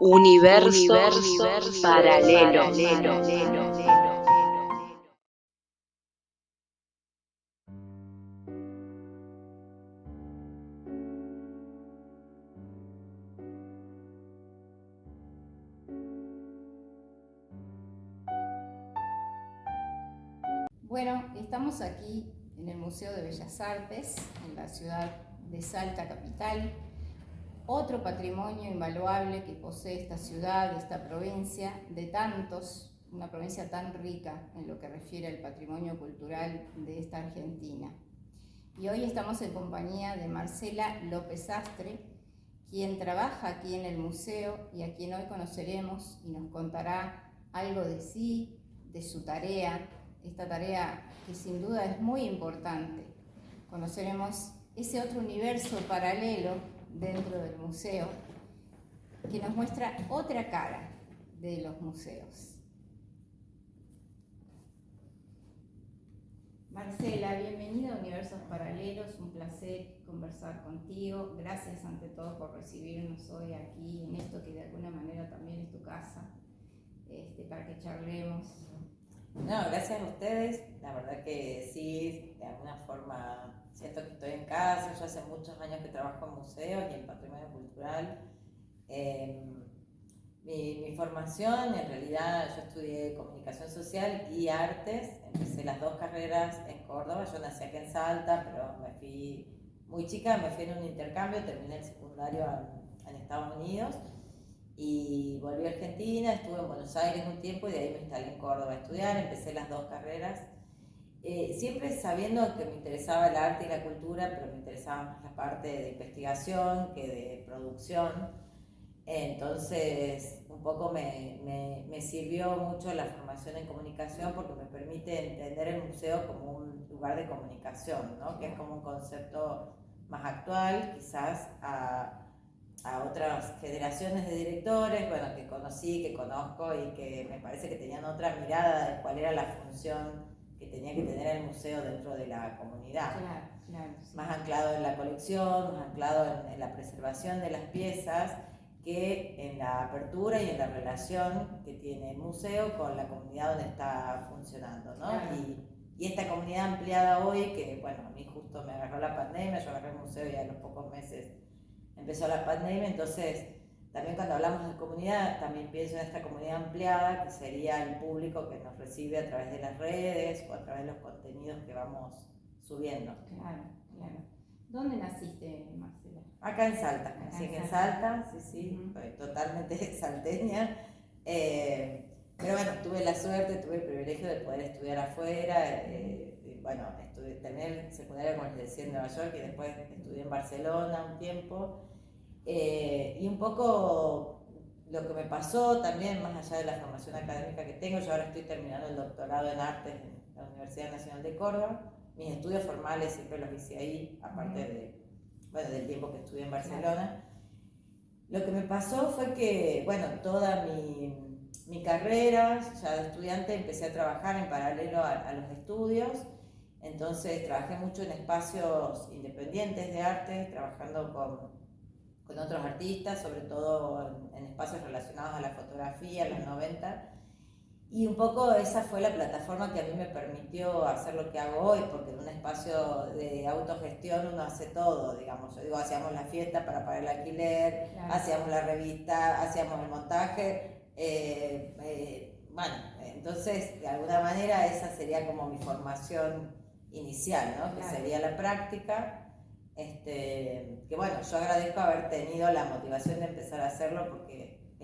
Universos paralelos. Bueno, estamos aquí en el Museo de Bellas Artes, en la ciudad de Salta capital. Otro patrimonio invaluable que posee esta ciudad, esta provincia, de tantos, una provincia tan rica en lo que refiere al patrimonio cultural de esta Argentina. Y hoy estamos en compañía de Marcela López Astre, quien trabaja aquí en el museo y a quien hoy conoceremos y nos contará algo de sí, de su tarea, esta tarea que sin duda es muy importante. Conoceremos ese otro universo paralelo dentro del museo que nos muestra otra cara de los museos. Marcela, bienvenida a Universos Paralelos, un placer conversar contigo. Gracias ante todo por recibirnos hoy aquí en esto que de alguna manera también es tu casa, para que charlemos. No, gracias a ustedes. La verdad que sí, de alguna forma siento que estoy en casa. Yo hace muchos años que trabajo en museos y en patrimonio cultural. Mi formación, en realidad yo estudié comunicación social y artes. Empecé las dos carreras en Córdoba. Yo nací aquí en Salta, pero me fui muy chica, me fui en un intercambio, terminé el secundario en Estados Unidos. Y volví a Argentina, estuve en Buenos Aires un tiempo y de ahí me instalé en Córdoba a estudiar, empecé las dos carreras, siempre sabiendo que me interesaba el arte y la cultura, pero me interesaba más la parte de investigación que de producción. Entonces, un poco me sirvió mucho la formación en comunicación porque me permite entender el museo como un lugar de comunicación, ¿no? Que es como un concepto más actual, quizás a otras generaciones de directores, bueno, que conocí, que conozco y que me parece que tenían otra mirada de cuál era la función que tenía que tener el museo dentro de la comunidad. Claro, sí. Más anclado en la colección, más anclado en la preservación de las piezas, que en la apertura y en la relación que tiene el museo con la comunidad donde está funcionando, ¿no? Claro. Y esta comunidad ampliada hoy, que bueno, a mí justo me agarró la pandemia, yo agarré el museo y a los pocos meses empezó la pandemia, entonces también cuando hablamos de comunidad, también pienso en esta comunidad ampliada, que sería el público que nos recibe a través de las redes o a través de los contenidos que vamos subiendo. Claro. ¿Dónde naciste, Marcela? Acá en Salta, nací en Salta, sí, soy totalmente salteña. Pero bueno, tuve la suerte, tuve el privilegio de poder estudiar afuera. Bueno, terminé el secundario, como les decía, en Nueva York y después estudié en Barcelona un tiempo. Y un poco lo que me pasó también, más allá de la formación académica que tengo, yo ahora estoy terminando el doctorado en artes en la Universidad Nacional de Córdoba. Mis estudios formales siempre los hice ahí, aparte del tiempo que estudié en Barcelona. Lo que me pasó fue que, toda mi carrera, ya de estudiante, empecé a trabajar en paralelo a los estudios. Entonces trabajé mucho en espacios independientes de arte, trabajando con otros artistas, sobre todo en espacios relacionados a la fotografía, en los 90. Y un poco esa fue la plataforma que a mí me permitió hacer lo que hago hoy, porque en un espacio de autogestión uno hace todo, digamos. Yo digo, hacíamos la fiesta para pagar el alquiler, claro. Hacíamos la revista, hacíamos el montaje. Entonces, de alguna manera, esa sería como mi formación inicial, ¿no? Claro. Que sería la práctica. Que bueno, yo agradezco haber tenido la motivación de empezar a hacerlo porque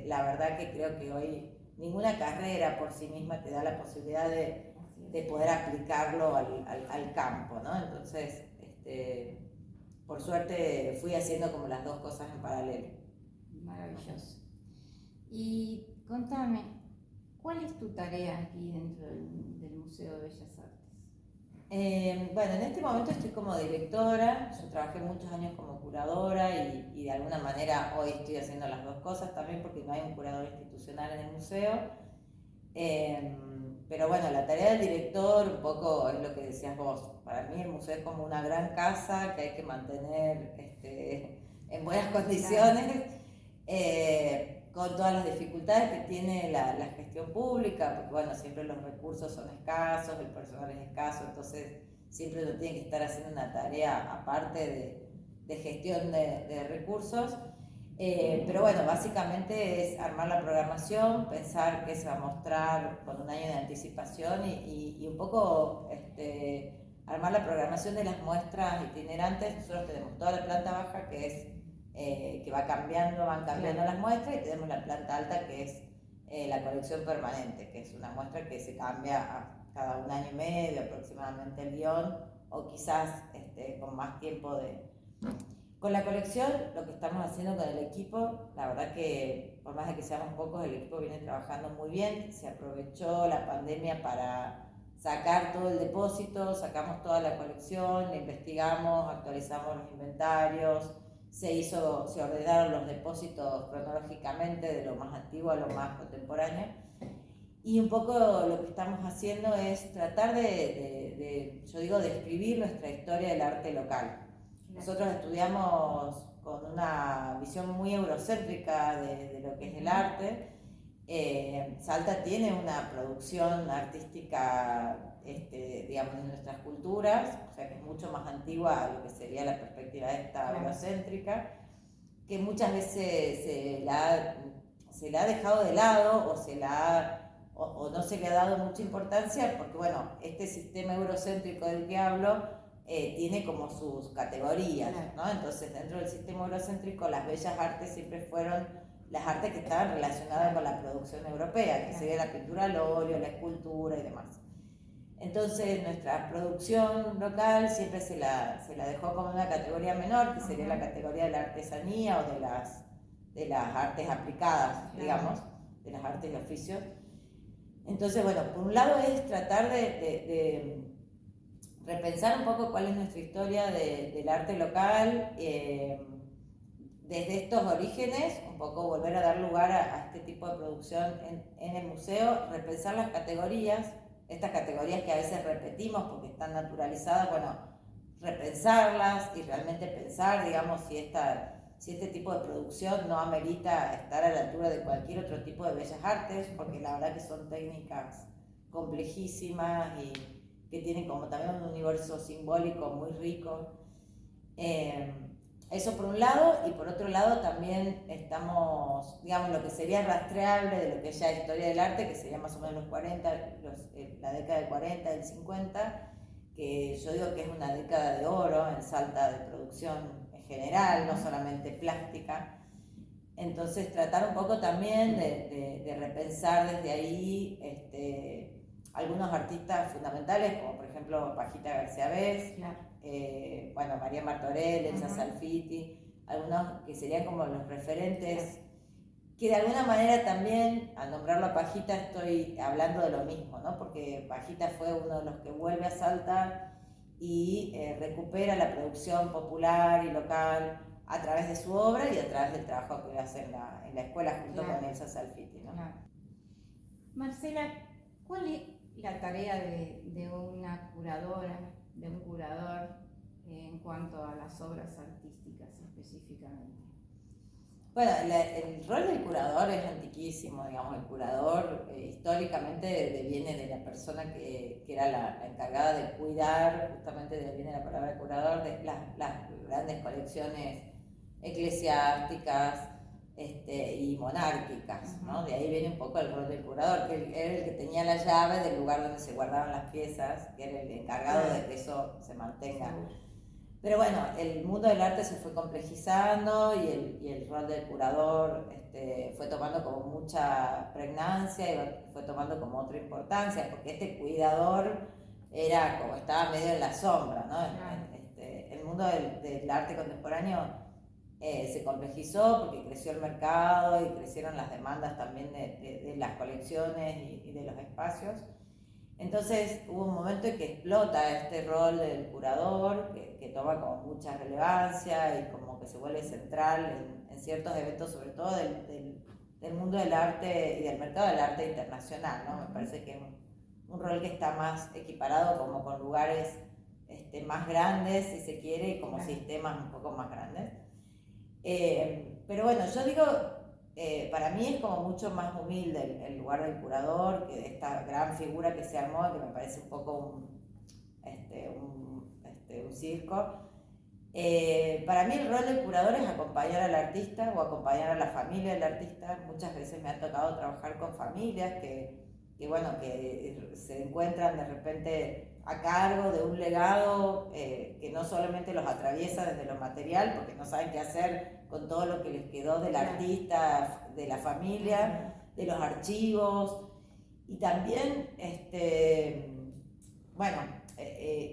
la verdad que creo que hoy ninguna carrera por sí misma te da la posibilidad de poder aplicarlo al campo, ¿no? Entonces, por suerte fui haciendo como las dos cosas en paralelo. Maravilloso. Y contame, ¿cuál es tu tarea aquí dentro del Museo de Bellas Artes? En este momento estoy como directora. Yo trabajé muchos años como curadora y de alguna manera hoy estoy haciendo las dos cosas también porque no hay un curador institucional en el museo. Pero bueno, la tarea del director un poco es lo que decías vos. Para mí el museo es como una gran casa que hay que mantener en buenas condiciones, con todas las dificultades que tiene la gestión pública, porque bueno, siempre los recursos son escasos, el personal es escaso, entonces siempre uno tiene que estar haciendo una tarea aparte de gestión de recursos. Pero bueno, básicamente es armar la programación, pensar qué se va a mostrar con un año de anticipación y un poco armar la programación de las muestras itinerantes. Nosotros tenemos toda la planta baja que es que van cambiando las muestras, y tenemos la planta alta que es la colección permanente, que es una muestra que se cambia cada un año y medio aproximadamente el guión, o quizás con más tiempo Con la colección, lo que estamos haciendo con el equipo, la verdad que por más de que seamos pocos, el equipo viene trabajando muy bien. Se aprovechó la pandemia para sacar todo el depósito, sacamos toda la colección, investigamos, actualizamos los inventarios, se ordenaron los depósitos cronológicamente de lo más antiguo a lo más contemporáneo. Y un poco lo que estamos haciendo es tratar de escribir nuestra historia del arte local. Nosotros estudiamos con una visión muy eurocéntrica de lo que es el arte. Salta tiene una producción artística, digamos, de nuestras culturas, o sea que es mucho más antigua a lo que sería la perspectiva esta eurocéntrica, que muchas veces se la ha dejado de lado o no se le ha dado mucha importancia, porque bueno, este sistema eurocéntrico del que hablo tiene como sus categorías, ¿no? Entonces dentro del sistema eurocéntrico las bellas artes siempre fueron las artes que estaban relacionadas con la producción europea, que sería la pintura al óleo, la escultura y demás. Entonces nuestra producción local siempre se la dejó como una categoría menor, que sería la categoría de la artesanía o de las artes aplicadas, digamos, de las artes de oficio. Entonces, bueno, por un lado es tratar de repensar un poco cuál es nuestra historia del arte local, desde estos orígenes, un poco volver a dar lugar a este tipo de producción en el museo, repensar las categorías, estas categorías que a veces repetimos porque están naturalizadas, bueno, repensarlas y realmente pensar, digamos, si este tipo de producción no amerita estar a la altura de cualquier otro tipo de bellas artes, porque la verdad que son técnicas complejísimas y que tienen como también un universo simbólico muy rico. Eso por un lado, y por otro lado también estamos, digamos, lo que sería rastreable de lo que es ya historia del arte, que sería más o menos los 40, la década del 40, del 50, que yo digo que es una década de oro en Salta de producción en general, no solamente plástica. Entonces tratar un poco también de repensar desde ahí algunos artistas fundamentales, como por ejemplo Pajita García Vez, bueno, María Martorell, Elsa Salfiti, algunos que serían como los referentes, que de alguna manera también, al nombrarlo a Pajita, estoy hablando de lo mismo, ¿no? Porque Pajita fue uno de los que vuelve a Salta y recupera la producción popular y local a través de su obra y a través del trabajo que hace en la escuela junto con Elsa Salfiti, ¿no? Marcela, ¿cuál es la tarea de una curadora, de un curador, en cuanto a las obras artísticas específicamente? Bueno, el rol del curador es antiquísimo, digamos. El curador históricamente viene de la persona que era la encargada de cuidar, justamente viene la palabra curador, de las grandes colecciones eclesiásticas y monárquicas, ¿no? De ahí viene un poco el rol del curador, que era el que tenía la llave del lugar donde se guardaban las piezas, que era el encargado de que eso se mantenga. Pero bueno, el mundo del arte se fue complejizando y el rol del curador fue tomando como mucha pregnancia y fue tomando como otra importancia, porque este cuidador era como estaba medio en la sombra, ¿no? El mundo del arte contemporáneo se complejizó porque creció el mercado y crecieron las demandas también de las colecciones y de los espacios. Entonces hubo un momento en que explota este rol del curador, que toma como mucha relevancia y como que se vuelve central en ciertos eventos, sobre todo del mundo del arte y del mercado del arte internacional, ¿no? Me parece que es un rol que está más equiparado como con lugares más grandes, si se quiere, y como sistemas un poco más grandes. Pero bueno, yo digo, para mí es como mucho más humilde el lugar del curador, que de esta gran figura que se armó, que me parece un poco un circo. Para mí el rol del curador es acompañar al artista o acompañar a la familia del artista. Muchas veces me ha tocado trabajar con familias que se encuentran de repente a cargo de un legado que no solamente los atraviesa desde lo material, porque no saben qué hacer con todo lo que les quedó del artista, de la familia, de los archivos, y también, que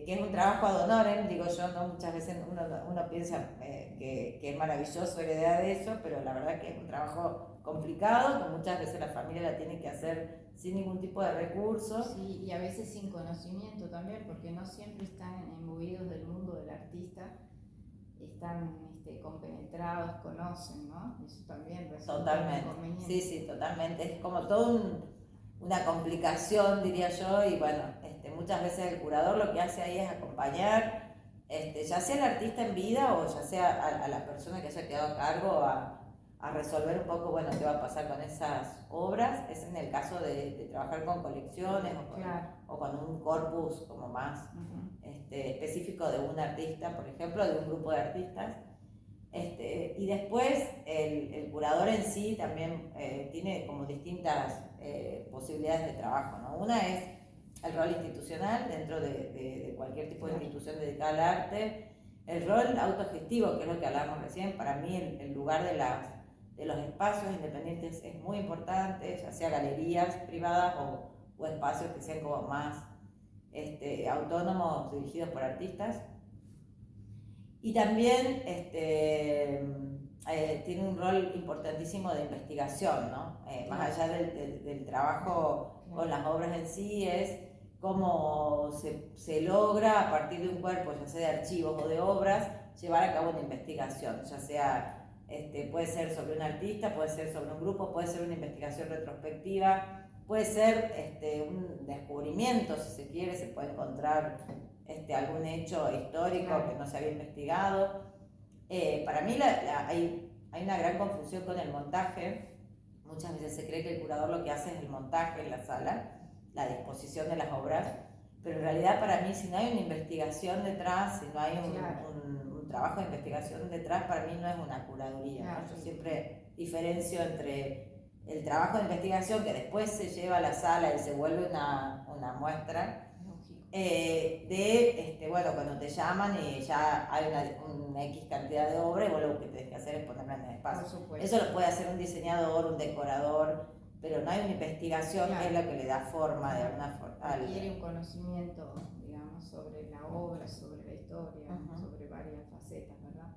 es un trabajo ad honorem, digo yo, ¿no? Muchas veces uno piensa que es maravilloso heredar de eso, pero la verdad que es un trabajo complicado, que muchas veces la familia la tiene que hacer sin ningún tipo de recursos. Sí, y a veces sin conocimiento también, porque no siempre están imbuidos del mundo del artista, están compenetrados, conocen, ¿no? Eso también resulta Totalmente, inconveniente. sí, totalmente, es como todo una complicación, diría yo, y bueno, muchas veces el curador lo que hace ahí es acompañar, ya sea el artista en vida o ya sea a la persona que haya quedado a cargo a resolver un poco, bueno, qué va a pasar con esas obras. Es en el caso de trabajar con colecciones o con un corpus como más específico de un artista, por ejemplo, de un grupo de artistas. Y después el curador en sí también tiene como distintas posibilidades de trabajo, ¿no? Una es el rol institucional dentro de cualquier tipo de institución dedicada al arte, el rol autogestivo, que es lo que hablábamos recién. Para mí el lugar de los espacios independientes es muy importante, ya sea galerías privadas o espacios que sean como más autónomos, dirigidos por artistas. Y también tiene un rol importantísimo de investigación, ¿no? Más allá del trabajo con las obras en sí, es cómo se logra a partir de un cuerpo, ya sea de archivos o de obras, llevar a cabo una investigación, ya sea, puede ser sobre un artista, puede ser sobre un grupo, puede ser una investigación retrospectiva, puede ser un descubrimiento, si se quiere, se puede encontrar algún hecho histórico que no se había investigado. Para mí hay una gran confusión con el montaje. Muchas veces se cree que el curador lo que hace es el montaje en la sala, la disposición de las obras, pero en realidad para mí, si no hay una investigación detrás, si no hay un trabajo de investigación detrás, para mí no es una curaduría, ¿no? Yo siempre diferencio entre el trabajo de investigación que después se lleva a la sala y se vuelve una muestra, cuando te llaman y ya hay una X cantidad de obra y vos lo que tenés que hacer es ponerla en el espacio. Eso lo puede hacer un diseñador, un decorador, pero no hay una investigación que es la que le da forma de alguna forma. Requiere un conocimiento, digamos, sobre la obra, sobre la historia, sobre varias facetas, ¿verdad?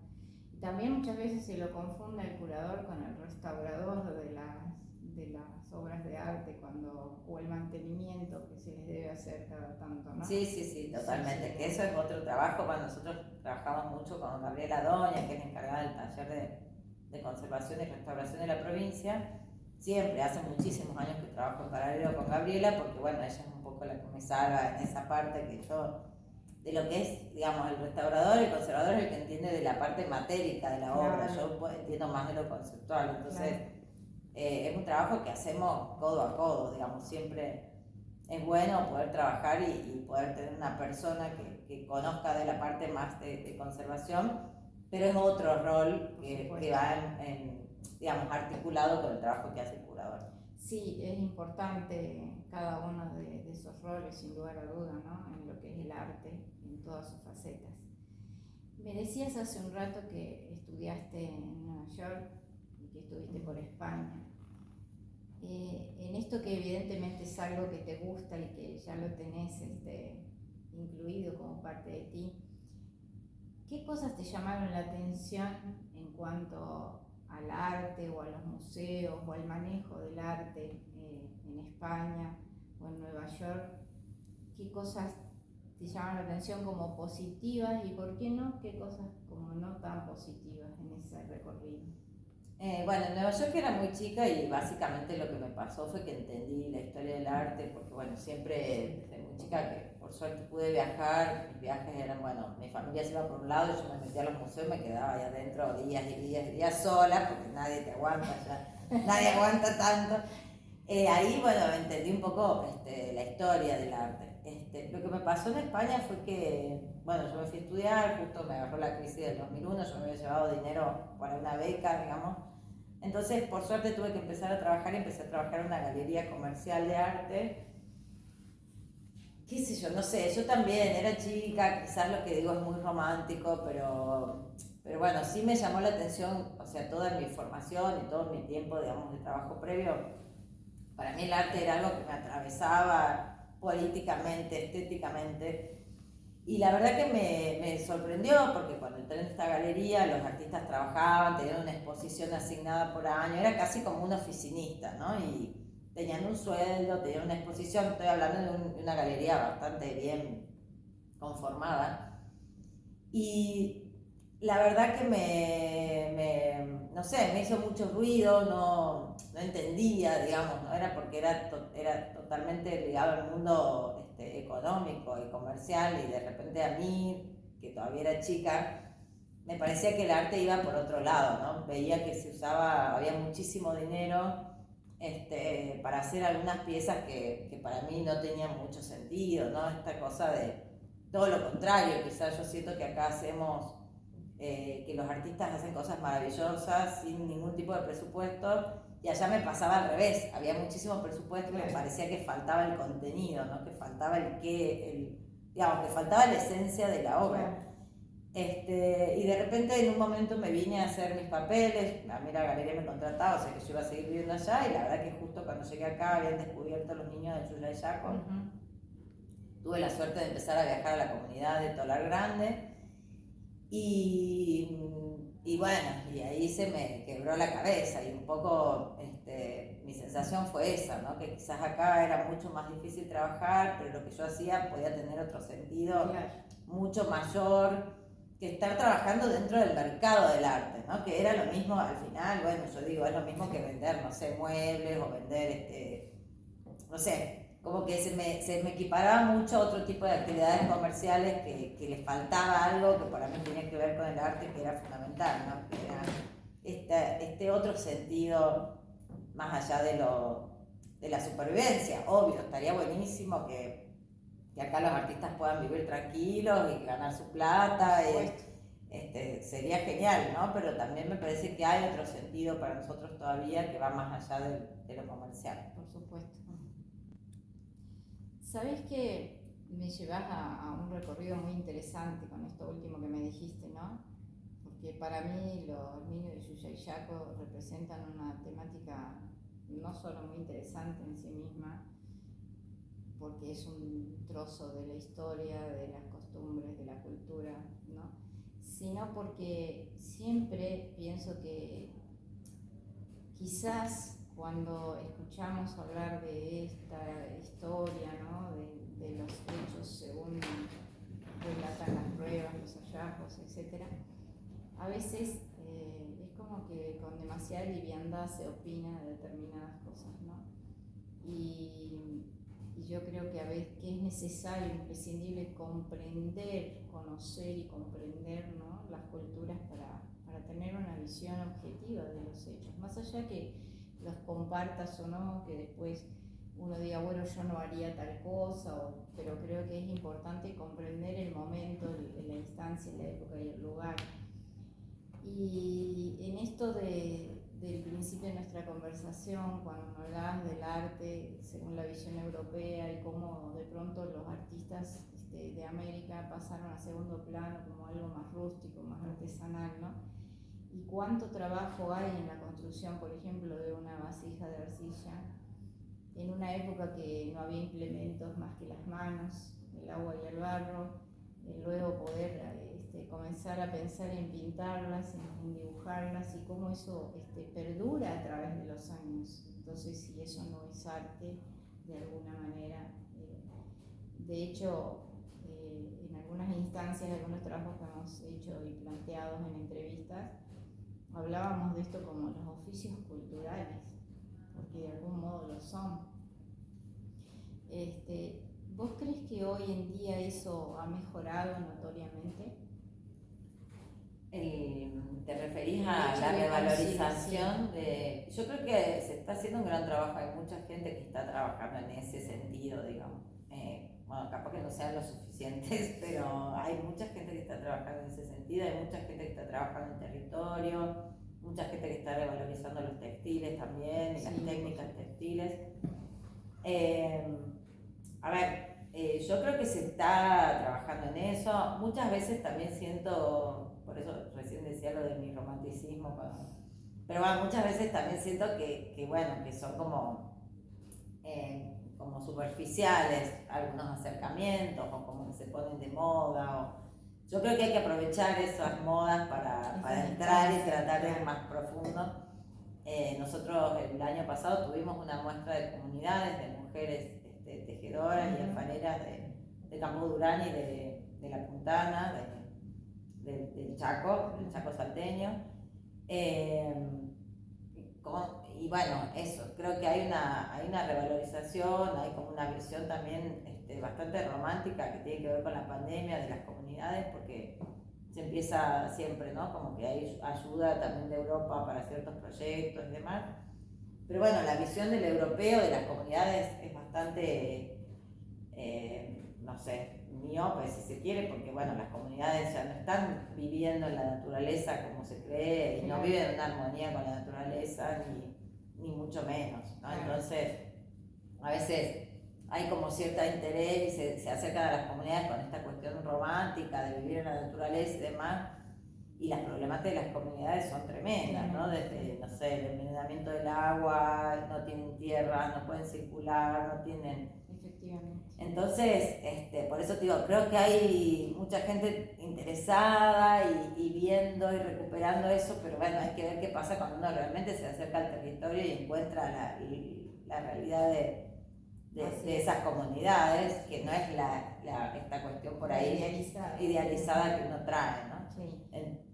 Y también muchas veces se lo confunde el curador con el restaurador de las obras de arte o el mantenimiento que se les debe hacer cada tanto, ¿no? Sí, totalmente, que eso es otro trabajo. Nosotros trabajamos mucho con Gabriela Doña, que es la encargada del taller de conservación y restauración de la provincia. Siempre, hace muchísimos años que trabajo en paralelo con Gabriela, porque bueno, ella es un poco la que me salva en esa parte que yo, de lo que es, digamos, el restaurador, el conservador es el que entiende de la parte matérica de la obra, yo entiendo más de lo conceptual, entonces es un trabajo que hacemos codo a codo, digamos. Siempre es bueno poder trabajar y poder tener una persona que conozca de la parte más de conservación, pero es otro rol que va digamos, articulado con el trabajo que hace el curador. Sí, es importante cada uno de esos roles, sin lugar a duda, ¿no? En lo que es el arte, en todas sus facetas. Me decías hace un rato que estudiaste en Nueva York y que estuviste por España. En esto que evidentemente es algo que te gusta y que ya lo tenés incluido como parte de ti, ¿qué cosas te llamaron la atención en cuanto al arte o a los museos o al manejo del arte en España o en Nueva York? ¿Qué cosas te llaman la atención como positivas y por qué no, qué cosas como no tan positivas en ese recorrido? Bueno, en Nueva York era muy chica y básicamente lo que me pasó fue que entendí la historia del arte, porque bueno, siempre desde muy chica que por suerte pude viajar, mis viajes eran, bueno, mi familia se iba por un lado y yo me metía a los museos y me quedaba ahí adentro días y días y días sola, porque nadie te aguanta ya, nadie aguanta tanto. Ahí, bueno, entendí un poco la historia del arte. Lo que me pasó en España fue que, bueno, yo me fui a estudiar, justo me agarró la crisis del 2001, yo me había llevado dinero para una beca, digamos. Entonces, por suerte tuve que empezar a trabajar y empecé a trabajar en una galería comercial de arte. Qué sé yo, no sé, yo también era chica, quizás lo que digo es muy romántico, pero bueno, sí me llamó la atención, o sea, toda mi formación y todo mi tiempo, digamos, de trabajo previo. Para mí el arte era algo que me atravesaba políticamente, estéticamente. Y la verdad que me sorprendió porque cuando entré en esta galería los artistas trabajaban, tenían una exposición asignada por año, era casi como un oficinista, ¿no? Y tenían un sueldo, tenían una exposición, estoy hablando de una galería bastante bien conformada. Y la verdad que no sé, me hizo mucho ruido, no entendía, digamos, no era porque era totalmente ligado al mundo económico y comercial y de repente a mí, que todavía era chica, me parecía que el arte iba por otro lado, ¿no? Veía que se usaba, había muchísimo dinero para hacer algunas piezas que para mí no tenían mucho sentido, ¿no? Esta cosa de todo lo contrario, quizás yo siento que acá hacemos, que los artistas hacen cosas maravillosas sin ningún tipo de presupuesto, y allá me pasaba al revés, había muchísimo presupuesto y me parecía que faltaba el contenido, ¿no? Que faltaba digamos, que faltaba la esencia de la obra. Y de repente en un momento me vine a hacer mis papeles, a mí la galería me contrataba, o sea que yo iba a seguir viviendo allá, y la verdad que justo cuando llegué acá habían descubierto los niños de Yuya y Jaco. Tuve la suerte de empezar a viajar a la comunidad de Tolar Grande y bueno, y ahí se me quebró la cabeza y un poco mi sensación fue esa, ¿no? Que quizás acá era mucho más difícil trabajar, pero lo que yo hacía podía tener otro sentido mucho mayor que estar trabajando dentro del mercado del arte, ¿no? Que era lo mismo al final, bueno, yo digo, es lo mismo que vender, no sé, muebles o vender, no sé, como que se me equiparaba mucho a otro tipo de actividades comerciales que les faltaba algo que para mí tenía que ver con el arte, que era fundamental, ¿no? Que era este otro sentido más allá de la supervivencia. Obvio, estaría buenísimo que acá los artistas puedan vivir tranquilos y ganar su plata. Sería genial, ¿no? Pero también me parece que hay otro sentido para nosotros todavía que va más allá de lo comercial. Por supuesto. ¿Sabés que me llevas a un recorrido muy interesante con esto último que me dijiste, ¿no? Porque para mí los niños de Yuya y Jaco representan una temática no solo muy interesante en sí misma, porque es un trozo de la historia, de las costumbres, de la cultura, ¿no? Sino porque siempre pienso que quizás cuando escuchamos hablar de esta historia, ¿no? de los hechos según relatan las pruebas, los hallazgos, etc., a veces es como que con demasiada liviandad se opina de determinadas cosas, ¿no? Y yo creo que a veces que es necesario, imprescindible comprender, conocer y comprender, ¿no? Las culturas para tener una visión objetiva de los hechos, más allá que los compartas o no, que después uno diga, bueno, yo no haría tal cosa, pero creo que es importante comprender el momento, la instancia, la época y el lugar. Y en esto del principio de nuestra conversación, cuando hablabas del arte según la visión europea y cómo de pronto los artistas de América pasaron a segundo plano como algo más rústico, más artesanal, ¿no? Y cuánto trabajo hay en la construcción, por ejemplo, de una vasija de arcilla, en una época que no había implementos más que las manos, el agua y el barro, luego poder comenzar a pensar en pintarlas, en dibujarlas y cómo eso perdura a través de los años. Entonces, si eso no es arte, de alguna manera, de hecho, en algunas instancias, algunos trabajos que hemos hecho y planteados en entrevistas, hablábamos de esto como los oficios culturales, porque de algún modo lo son. ¿Vos crees que hoy en día eso ha mejorado notoriamente? ¿Te referís a la revalorización de...? Yo creo que se está haciendo un gran trabajo, hay mucha gente que está trabajando en ese sentido, digamos. Bueno, capaz que no sean lo suficientes, pero hay mucha gente que está trabajando en ese sentido, hay mucha gente que está trabajando en territorio, mucha gente que está revalorizando los textiles también, y las técnicas textiles. A ver, yo creo que se está trabajando en eso. Muchas veces también siento, por eso recién decía lo de mi romanticismo, pero bueno, muchas veces también siento que son como superficiales algunos acercamientos, o como que se ponen de moda. Yo creo que hay que aprovechar esas modas para entrar y tratar de ir más profundo. Nosotros el año pasado tuvimos una muestra de comunidades de mujeres tejedoras y alfareras de Campo Durán y de La Puntana, del Chaco salteño. Y bueno, eso, creo que hay una revalorización, hay como una visión también bastante romántica que tiene que ver con la pandemia de las comunidades, porque se empieza siempre, ¿no? Como que hay ayuda también de Europa para ciertos proyectos y demás. Pero bueno, la visión del europeo de las comunidades es bastante, no sé, miope si se quiere, porque bueno, las comunidades ya no están viviendo en la naturaleza como se cree, y no viven en una armonía con la naturaleza, ni mucho menos, ¿no? Entonces, a veces hay como cierto interés y se acercan a las comunidades con esta cuestión romántica de vivir en la naturaleza y demás, y las problemáticas de las comunidades son tremendas, ¿no? Desde, no sé, el envenenamiento del agua, no tienen tierras, no pueden circular, no tienen... Efectivamente. Entonces, por eso te digo, creo que hay mucha gente interesada y viendo y recuperando eso, pero bueno, hay que ver qué pasa cuando uno realmente se acerca al territorio y encuentra la realidad de esas comunidades, que no es esta cuestión por ahí idealizada que uno trae, ¿no? Sí.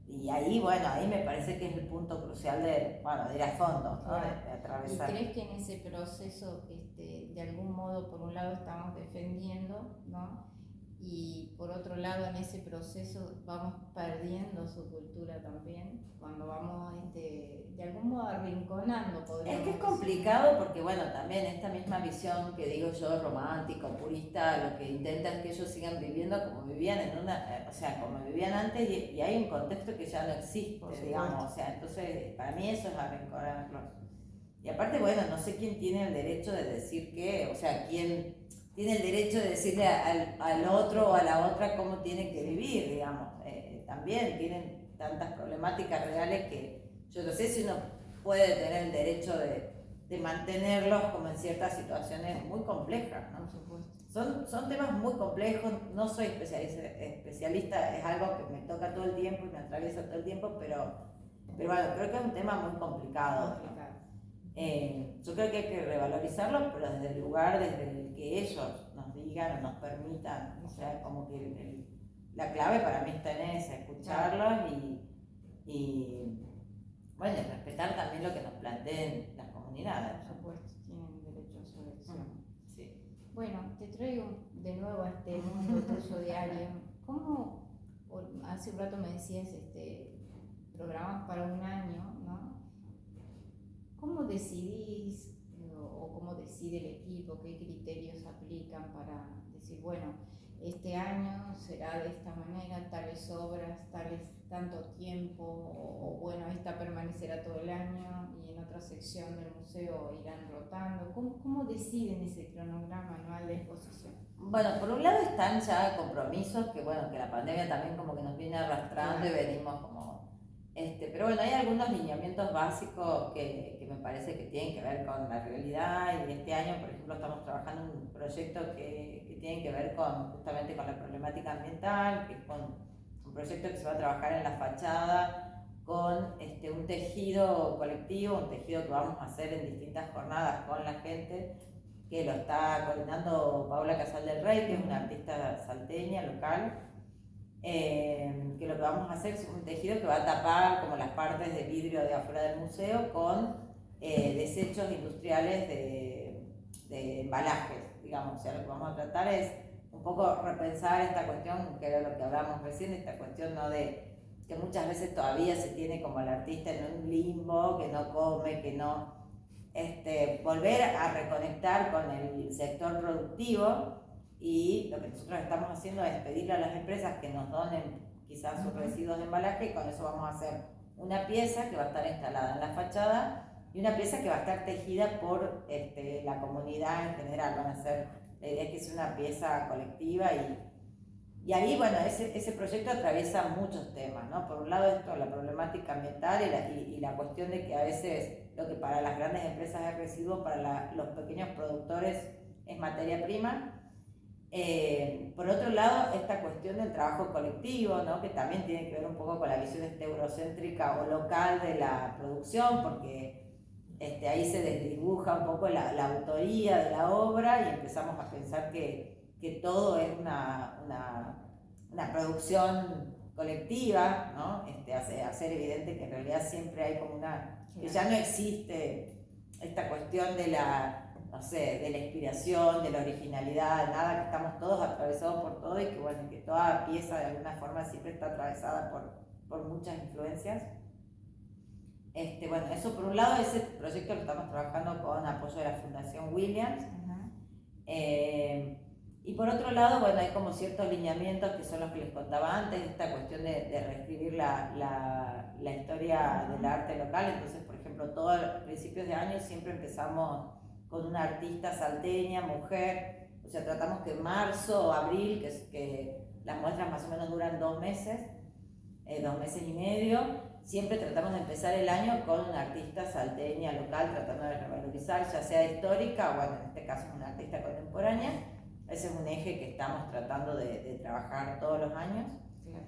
Y ahí, bueno, ahí me parece que es el punto crucial de ir a fondo, ¿no? De atravesar. ¿Y crees que en ese proceso, de algún modo, por un lado estamos defendiendo, ¿no? Y por otro lado, en ese proceso vamos perdiendo su cultura también, cuando vamos de algún modo arrinconando, podríamos Es que es decir? complicado porque, bueno, también esta misma visión que digo yo, romántica, purista, lo que intenta es que ellos sigan viviendo como vivían como vivían antes, y hay un contexto que ya no existe, digamos, entonces para mí eso es arrinconarlos. Y aparte, bueno, no sé quién tiene el derecho de decir qué, quién tiene el derecho de decirle al otro o a la otra cómo tiene que vivir, digamos. También tienen tantas problemáticas reales que yo no sé si uno puede tener el derecho de mantenerlos como en ciertas situaciones muy complejas, ¿no? Por supuesto. Son temas muy complejos, no soy especialista, es algo que me toca todo el tiempo y me atraviesa todo el tiempo, pero bueno, creo que es un tema muy complicado. Yo creo que hay que revalorizarlos, pero desde el lugar desde el que ellos nos digan o nos permitan, como que la clave para mí está en esa, escucharlos y bueno, respetar también lo que nos planteen las comunidades. Por supuesto, tienen derecho a su elección. Sí. Bueno, te traigo de nuevo a este mundo tuyo diario. ¿Cómo, hace un rato me decías, programas para un año, ¿no? ¿Cómo decidís o cómo decide el equipo, qué criterios aplican para decir, bueno, este año será de esta manera, tales obras, tanto tiempo, o bueno, esta permanecerá todo el año y en otra sección del museo irán rotando? ¿Cómo deciden ese cronograma anual de exposición? Bueno, por un lado están ya compromisos que la pandemia también como que nos viene arrastrando y venimos como... pero bueno, hay algunos lineamientos básicos que me parece que tienen que ver con la realidad, y este año, por ejemplo, estamos trabajando en un proyecto que tiene que ver justamente con la problemática ambiental, que es un proyecto que se va a trabajar en la fachada con un tejido colectivo, un tejido que vamos a hacer en distintas jornadas con la gente, que lo está coordinando Paula Casal del Rey, que es una artista salteña local. que lo que vamos a hacer es un tejido que va a tapar como las partes de vidrio de afuera del museo con desechos industriales de embalajes, digamos. O sea, lo que vamos a tratar es un poco repensar esta cuestión, que era lo que hablábamos recién, esta cuestión, ¿no?, de que muchas veces todavía se tiene como al artista en un limbo, que no come, que no... volver a reconectar con el sector productivo, y lo que nosotros estamos haciendo es pedirle a las empresas que nos donen quizás sus residuos de embalaje, y con eso vamos a hacer una pieza que va a estar instalada en la fachada y una pieza que va a estar tejida por la comunidad en general. Van a ser, la idea es que sea una pieza colectiva, y ahí, bueno, ese proyecto atraviesa muchos temas, ¿no? Por un lado, esto, la problemática ambiental y la cuestión de que a veces lo que para las grandes empresas es residuo, para los pequeños productores es materia prima. Por otro lado, esta cuestión del trabajo colectivo, ¿no?, que también tiene que ver un poco con la visión eurocéntrica o local de la producción, porque ahí se desdibuja un poco la autoría de la obra, y empezamos a pensar que todo es una producción colectiva, ¿no? Hacer evidente que en realidad siempre hay como que ya no existe esta cuestión de la, no sé, de la inspiración, de la originalidad, nada, que estamos todos atravesados por todo, y que bueno, que toda pieza de alguna forma siempre está atravesada por muchas influencias. Bueno, eso por un lado, ese proyecto lo estamos trabajando con apoyo de la Fundación Williams. Y por otro lado, bueno, hay como ciertos lineamientos que son los que les contaba antes, esta cuestión de reescribir la historia del arte local. Entonces, por ejemplo, todos los principios de año siempre empezamos con una artista salteña, mujer. O sea, tratamos que en marzo o abril, que las muestras más o menos duran 2 meses, 2 meses y medio, siempre tratamos de empezar el año con una artista salteña local, tratando de revalorizar, ya sea histórica o, bueno, en este caso una artista contemporánea. Ese es un eje que estamos tratando de trabajar todos los años. Claro.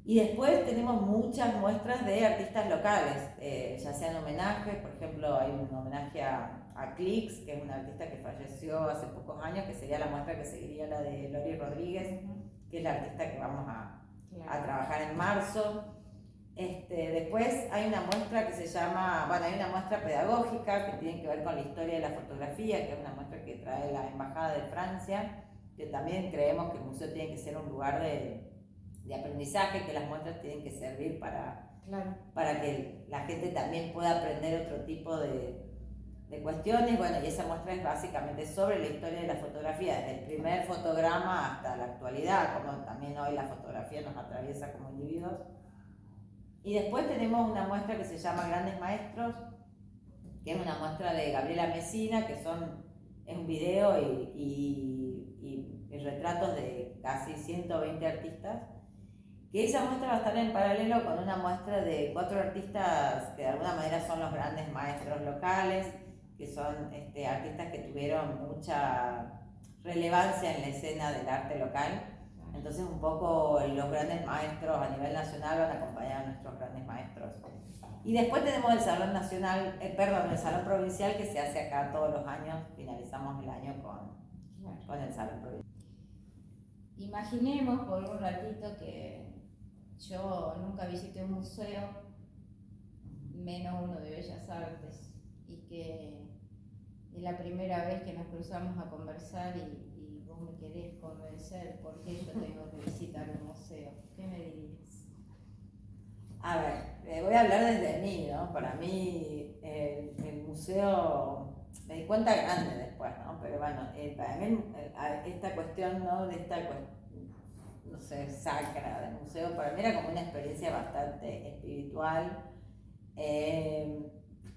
Y después tenemos muchas muestras de artistas locales, ya sean homenajes. Por ejemplo, hay un homenaje a Clix, que es una artista que falleció hace pocos años, que sería la muestra que seguiría la de Lori Rodríguez, que es la artista que vamos a trabajar en marzo. Después hay una muestra que se llama, bueno, hay una muestra pedagógica que tiene que ver con la historia de la fotografía, que es una muestra que trae la Embajada de Francia, que también creemos que el museo tiene que ser un lugar de aprendizaje, que las muestras tienen que servir para que la gente también pueda aprender otro tipo de cuestiones. Bueno, y esa muestra es básicamente sobre la historia de la fotografía, desde el primer fotograma hasta la actualidad, como también hoy la fotografía nos atraviesa como individuos. Y después tenemos una muestra que se llama Grandes Maestros, que es una muestra de Gabriela Mesina, que es un video y retratos de casi 120 artistas, que esa muestra va a estar en paralelo con una muestra de 4 artistas que de alguna manera son los grandes maestros locales, que son artistas que tuvieron mucha relevancia en la escena del arte local. Entonces, un poco los grandes maestros a nivel nacional van a acompañar a nuestros grandes maestros. Y después tenemos el Salón Nacional, el Salón Provincial, que se hace acá todos los años. Finalizamos el año con el Salón Provincial. Imaginemos por un ratito que yo nunca visité un museo, menos uno de Bellas Artes, y que es la primera vez que nos cruzamos a conversar y vos me querés convencer por qué yo tengo que visitar un museo. ¿Qué me dirías? A ver, voy a hablar desde mí, ¿no? Para mí el museo, me di cuenta grande después, ¿no? Pero bueno, para mí esta cuestión, ¿no?, de esta no sé, sacra del museo, para mí era como una experiencia bastante espiritual.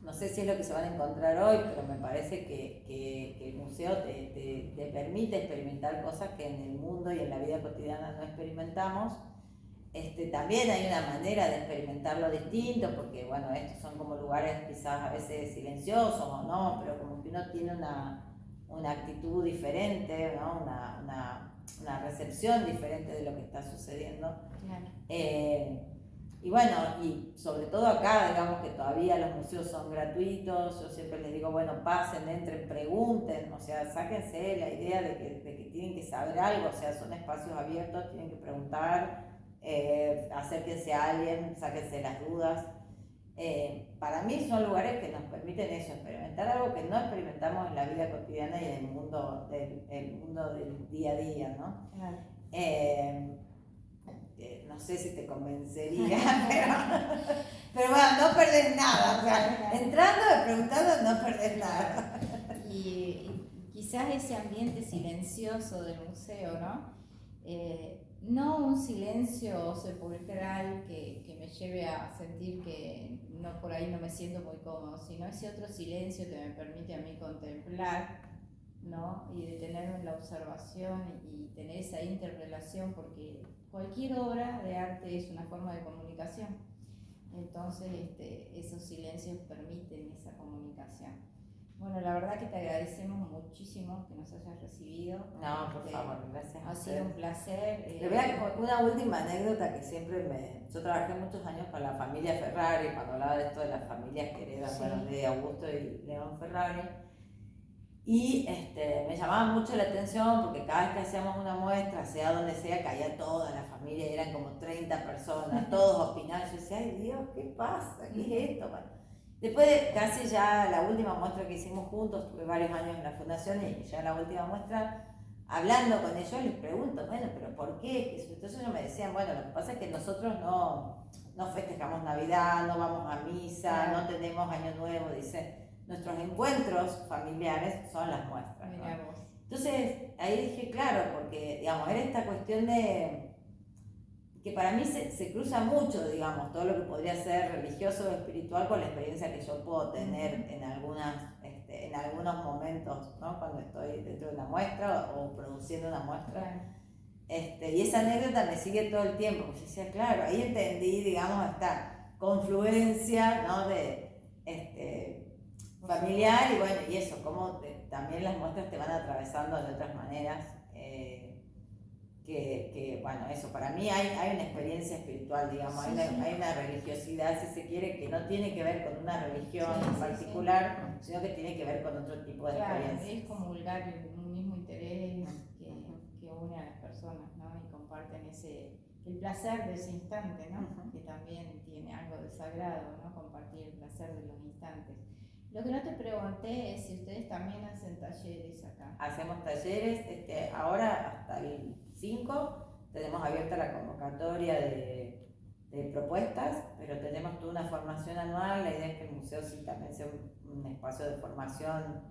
No sé si es lo que se van a encontrar hoy, pero me parece que el museo te permite experimentar cosas que en el mundo y en la vida cotidiana no experimentamos. También hay una manera de experimentarlo distinto, porque bueno, estos son como lugares quizás a veces silenciosos o no, pero como que uno tiene una actitud diferente, ¿no? Una recepción diferente de lo que está sucediendo. Claro. Y bueno, y sobre todo acá, digamos que todavía los museos son gratuitos. Yo siempre les digo, bueno, pasen, entren, pregunten, o sea, sáquense la idea de que tienen que saber algo, o sea, son espacios abiertos, tienen que preguntar, acérquense a alguien, sáquense las dudas. Para mí son lugares que nos permiten eso, experimentar algo que no experimentamos en la vida cotidiana y en el mundo del día a día, ¿no? Claro. No sé si te convencería, pero bueno, no perdés nada. O sea, entrando y preguntando no perdés nada. Y quizás ese ambiente silencioso del museo, ¿no? No un silencio sepulcral que me lleve a sentir que por ahí no me siento muy cómodo, sino ese otro silencio que me permite a mí contemplar, ¿no? Y detenerme en la observación y tener esa interrelación, porque cualquier obra de arte es una forma de comunicación. Entonces esos silencios permiten esa comunicación. Bueno, la verdad que te agradecemos muchísimo que nos hayas recibido. No, por favor, gracias. Ha sido un placer. Le voy a una última anécdota que siempre yo trabajé muchos años con la familia Ferrari, cuando hablaba de esto de las familias que heredan, Sí. bueno, de Augusto y León Ferrari. Y me llamaba mucho la atención porque cada vez que hacíamos una muestra, sea donde sea, caía toda la familia, eran como 30 personas, todos opinaban. Yo decía, ay Dios, ¿qué pasa? ¿Qué es esto? Bueno, después de casi ya la última muestra que hicimos juntos, tuve varios años en la fundación y ya la última muestra, hablando con ellos les pregunto, bueno, pero ¿por qué? Entonces ellos me decían, bueno, lo que pasa es que nosotros no festejamos Navidad, no vamos a misa, no tenemos Año Nuevo, dice. Nuestros encuentros familiares son las muestras, ¿no? Mira vos. Entonces ahí dije, claro, porque digamos, era esta cuestión de que para mí se cruza mucho, digamos, todo lo que podría ser religioso o espiritual con la experiencia que yo puedo tener en algunos momentos, ¿no? Cuando estoy dentro de una muestra o produciendo una muestra. Claro. Y esa anécdota me sigue todo el tiempo, porque yo decía, claro, ahí entendí, digamos, esta confluencia, ¿no? Familiar y bueno, y eso, como también las muestras te van atravesando de otras maneras, bueno, eso, para mí hay una experiencia espiritual, digamos, Sí, hay una religiosidad, si se quiere, que no tiene que ver con una religión Sí, en sí, particular, sino que tiene que ver con otro tipo de Claro, experiencias. es comulgar en un mismo interés que une a las personas, ¿no? Y comparten el placer de ese instante, ¿no? Que también tiene algo de sagrado, ¿no? Compartir el placer de los instantes. Lo que no te pregunté es si ustedes también hacen talleres acá. Hacemos talleres, ahora hasta el 5 tenemos abierta la convocatoria de propuestas, pero tenemos toda una formación anual. La idea es que el museo sí también sea un espacio de formación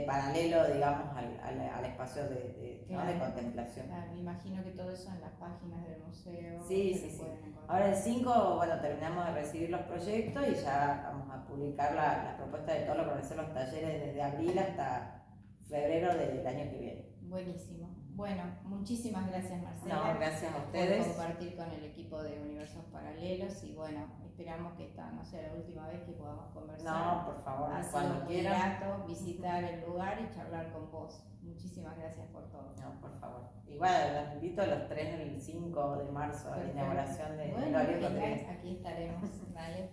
paralelo, digamos, al espacio de contemplación. Claro, me imagino que todo eso en las páginas del museo. Sí. Pueden encontrar. Ahora el 5, bueno, terminamos de recibir los proyectos y ya vamos a publicar la propuesta de todo lo que van a ser los talleres desde abril hasta febrero del año que viene. Buenísimo. Bueno, muchísimas gracias, Marcela. No, gracias a ustedes. Por compartir con el equipo de Universos Paralelos y bueno, esperamos que esta no sea la última vez que podamos conversar. No, por favor, ha sido cuando muy quieran. grato visitar el lugar y charlar con vos. Muchísimas gracias por todo. No, por favor. Y bueno, los invito a los 3 del 5 de marzo a la inauguración de bueno, Gloria Rodríguez. aquí estaremos. Dale.